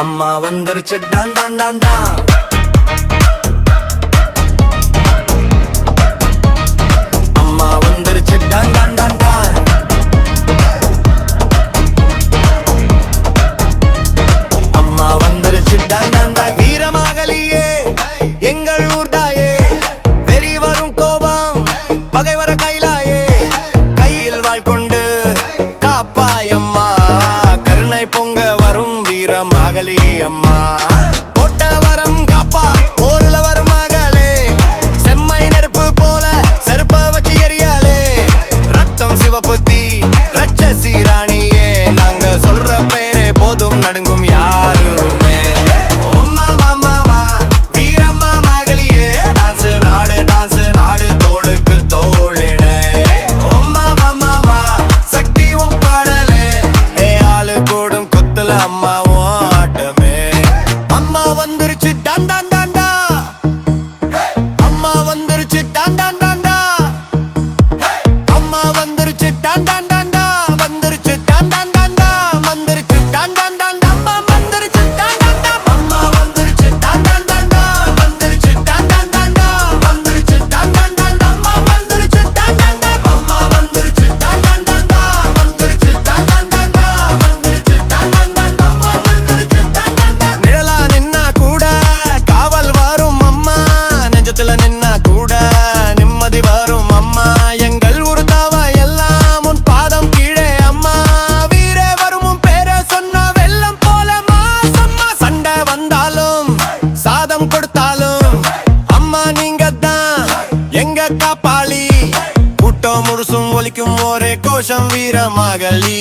அம்மா வந்துருச்சு Don Don Don Don. அம்மா வந்துருச்சு டான் டான் டான் டான். அம்மா வந்துருச்சு டான் டான் டான். வீரமாகலியே எங்கள் ஊர்தாயே, வெறி வரும் கோபம் பகை வர கைலாயே, கையில் வாழ் கொண்டு காப்பாயம்மா, கருணை பொங்க வரும் வீரமாகலி அம்மா. போட்ட வரம் காப்பா போர்ல வரும் மகளே, செம்மை நெருப்பு போல செருப்ப வச்சு எரியாலே, ரத்தம் சிவப்புத்தி ரட்சசி ராணியே, நாங்க சொல்ற பேரே போதும் நடுங்கும் யாருமே. அம்மாவும் ஆட்டமே. அம்மா வந்துருச்சு டான் டான் டான் டா. அம்மா வந்துருச்சு டான் டான் டான் டா. அம்மா வந்துருச்சு டான் டான் டான் டா. வந்துருச்சு டான் டான் டான் டா. வந்துருச்சு டான் டான் டான் டா. அம்மா வந்துருச்சு டான் டான் டா. அம்மா வந்துருச்சு டான் டான் டான் டா. வந்துருச்சு டான் டான் டான் டா. வந்துருச்சு டான் டான் டான் டா. அம்மா வந்துருச்சு டான் டான் டா. அம்மா வந்துருச்சு டான் டான் டான் டா. வந்துருச்சு டான் டான் டான் டா. வந்துருச்சு டான் டான் டான் டா. நிழலா நின்னா கூட காவல் வரும் அம்மா, நெஞ்சத்துல நின்னா கூட நிம்மதி வரும் அம்மா, எங்கள் உருத்தாவ எல்லாம் உன் பாதம் கீழே அம்மா, வீரே வரும் பேரை சொன்ன வெள்ளம் போல மாசம்மா, சண்டை வந்தாலும் சாதம் கொடுத்தாலும் அம்மா நீங்க தான் எங்க காப்பாளி, கூட்டம் முழுசும் ஒலிக்கும் ஒரே கோஷம் வீரமகளி.